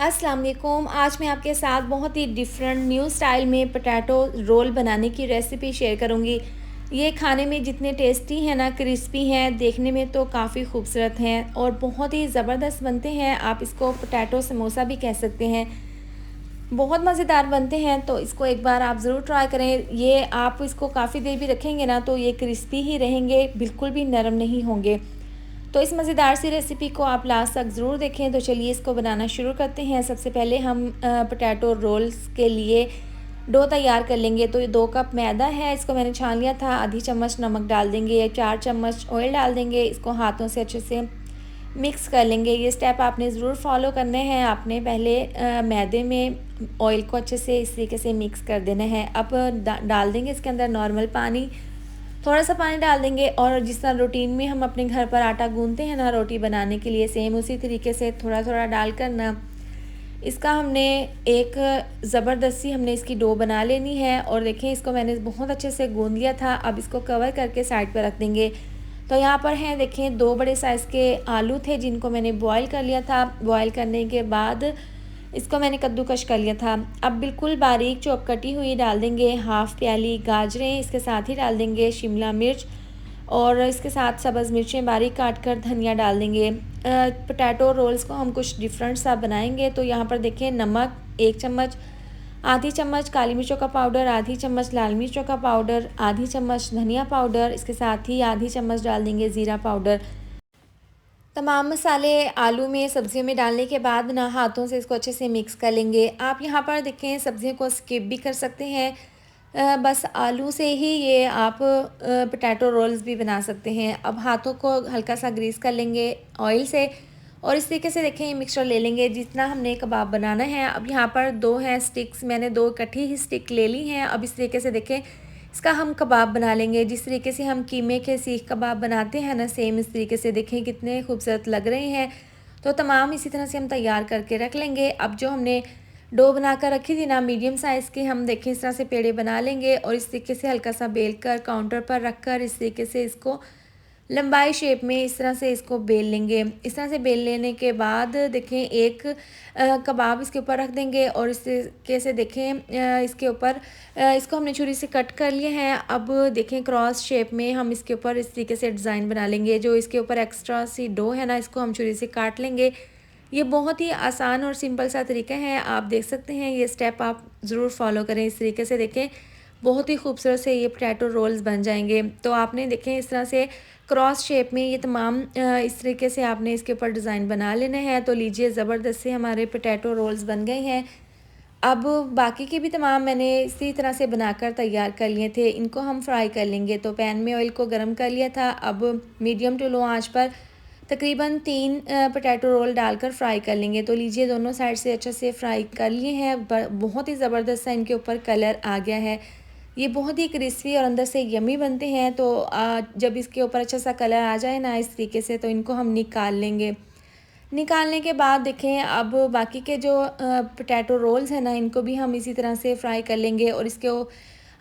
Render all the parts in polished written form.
अस्सलाम वालेकुम। आज मैं आपके साथ बहुत ही डिफरेंट न्यू स्टाइल में पोटैटो रोल बनाने की रेसिपी शेयर करूंगी। ये खाने में जितने टेस्टी हैं ना, क्रिस्पी हैं, देखने में तो काफ़ी खूबसूरत हैं और बहुत ही ज़बरदस्त बनते हैं। आप इसको पोटैटो समोसा भी कह सकते हैं। बहुत मज़ेदार बनते हैं, तो इसको एक बार आप ज़रूर ट्राई करें। ये आप इसको काफ़ी देर भी रखेंगे ना तो ये क्रिस्पी ही रहेंगे, बिल्कुल भी नरम नहीं होंगे। तो इस मज़ेदार सी रेसिपी को आप लास्ट तक ज़रूर देखें। तो चलिए इसको बनाना शुरू करते हैं। सबसे पहले हम पोटैटो रोल्स के लिए डो तैयार कर लेंगे। तो ये 2 कप मैदा है, इसको मैंने छान लिया था। आधी चम्मच नमक डाल देंगे, 4 चम्मच ऑयल डाल देंगे। इसको हाथों से अच्छे से मिक्स कर लेंगे। ये स्टेप आपने ज़रूर फॉलो करने हैं। आपने पहले मैदे में ऑयल को अच्छे से इस तरीके से मिक्स कर देना है। अब डाल देंगे इसके अंदर नॉर्मल पानी, थोड़ा सा पानी डाल देंगे। और जिस तरह रूटीन में हम अपने घर पर आटा गूंथते हैं ना रोटी बनाने के लिए, सेम उसी तरीके से थोड़ा थोड़ा डाल कर ना इसका हमने एक ज़बरदस्ती हमने इसकी डो बना लेनी है। और देखें, इसको मैंने बहुत अच्छे से गूंद लिया था। अब इसको कवर करके साइड पर रख देंगे। तो यहाँ पर हैं, देखें, 2 बड़े साइज़ के आलू थे जिनको मैंने बॉईल कर लिया था। बॉईल करने के बाद इसको मैंने कद्दूकश कर लिया था। अब बिल्कुल बारीक चॉप कटी हुई डाल देंगे। हाफ़ प्याली गाजरें इसके साथ ही डाल देंगे, शिमला मिर्च और इसके साथ सब्ज़ मिर्चें बारीक काट कर, धनिया डाल देंगे। पोटैटो रोल्स को हम कुछ डिफरेंट सा बनाएंगे। तो यहाँ पर देखें, नमक 1 चम्मच, आधी चम्मच काली मिर्चों का पाउडर, आधी चम्मच लाल मिर्चों का पाउडर, आधी चम्मच धनिया पाउडर, इसके साथ ही आधी चम्मच डाल देंगे ज़ीरा पाउडर। तमाम मसाले आलू में, सब्जियों में डालने के बाद ना हाथों से इसको अच्छे से मिक्स कर लेंगे। आप यहाँ पर देखें, सब्जियों को स्किप भी कर सकते हैं। बस आलू से ही ये आप पोटैटो रोल्स भी बना सकते हैं। अब हाथों को हल्का सा ग्रीस कर लेंगे ऑयल से और इस तरीके से देखें ये मिक्सचर ले लेंगे जितना हमने कबाब बनाना है। अब यहाँ पर 2 हैं स्टिक्स, मैंने 2 इकट्ठी ही स्टिक ले ली हैं। अब इस तरीके से देखें इसका हम कबाब बना लेंगे। जिस तरीके से हम कीमे के सीख कबाब बनाते हैं ना, सेम इस तरीके से देखें कितने खूबसूरत लग रहे हैं। तो तमाम इसी तरह से हम तैयार करके रख लेंगे। अब जो हमने डो बनाकर रखी थी ना, मीडियम साइज़ की, हम देखें इस तरह से पेड़े बना लेंगे और इस तरीके से हल्का सा बेल कर काउंटर पर रख कर इस तरीके से इसको लंबाई शेप में इस तरह से इसको बेल लेंगे। इस तरह से बेल लेने के बाद देखें एक कबाब इसके ऊपर रख देंगे और इस तरीके से देखें इसके ऊपर इसको हमने छुरी से कट कर लिए हैं। अब देखें क्रॉस शेप में हम इसके ऊपर इस तरीके से डिज़ाइन बना लेंगे। जो इसके ऊपर एक्स्ट्रा सी डो है ना, इसको हम छुरी से काट लेंगे। ये बहुत ही आसान और सिंपल सा तरीका है, आप देख सकते हैं। ये स्टेप आप ज़रूर फॉलो करें। इस तरीके से देखें बहुत ही खूबसूरत से ये पोटैटो रोल्स बन जाएंगे। तो आपने देखें इस तरह से क्रॉस शेप में ये तमाम इस तरीके से आपने इसके ऊपर डिज़ाइन बना लेने हैं। तो लीजिए, ज़बरदस्त से हमारे पोटैटो रोल्स बन गए हैं। अब बाकी के भी तमाम मैंने इसी तरह से बनाकर तैयार कर लिए थे। इनको हम फ्राई कर लेंगे। तो पैन में ऑयल को गर्म कर लिया था। अब मीडियम टू लो आंच पर तकरीबन 3 पोटैटो रोल डालकर फ्राई कर लेंगे। तो लीजिए, दोनों साइड से अच्छे से फ्राई कर लिए हैं। बहुत ही ज़बरदस्त सा इनके ऊपर कलर आ गया है। ये बहुत ही क्रिस्पी और अंदर से यमी बनते हैं। तो जब इसके ऊपर अच्छा सा कलर आ जाए ना इस तरीके से, तो इनको हम निकाल लेंगे। निकालने के बाद देखें, अब बाकी के जो पोटैटो रोल्स हैं ना, इनको भी हम इसी तरह से फ्राई कर लेंगे। और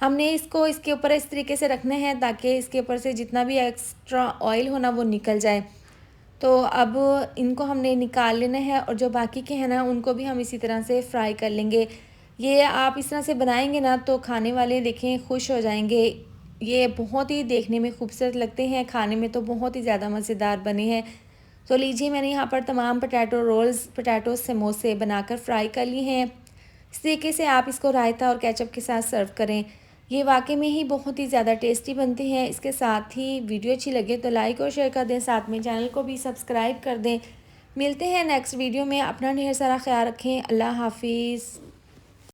हमने इसको इसके ऊपर इस तरीके से रखना है ताकि इसके ऊपर से जितना भी एक्स्ट्रा ऑयल हो ना वो निकल जाए। तो अब इनको हमने निकाल लेना है और जो बाकी के हैं ना उनको भी हम इसी तरह से फ्राई कर लेंगे। ये आप इस तरह से बनाएंगे ना तो खाने वाले देखें खुश हो जाएंगे। ये बहुत ही देखने में खूबसूरत लगते हैं, खाने में तो बहुत ही ज़्यादा मज़ेदार बने हैं। तो लीजिए, मैंने यहाँ पर तमाम पोटैटो रोल्स, पोटैटो समोसे बनाकर फ्राई कर लिए हैं। इस तरीके से आप इसको रायता और केचप के साथ सर्व करें। ये वाकई में ही बहुत ही ज़्यादा टेस्टी बनते हैं। इसके साथ ही वीडियो अच्छी लगे तो लाइक और शेयर कर दें, साथ में चैनल को भी सब्सक्राइब कर दें। मिलते हैं नेक्स्ट वीडियो में। अपना ढेर सारा ख्याल रखें। अल्लाह हाफिज़।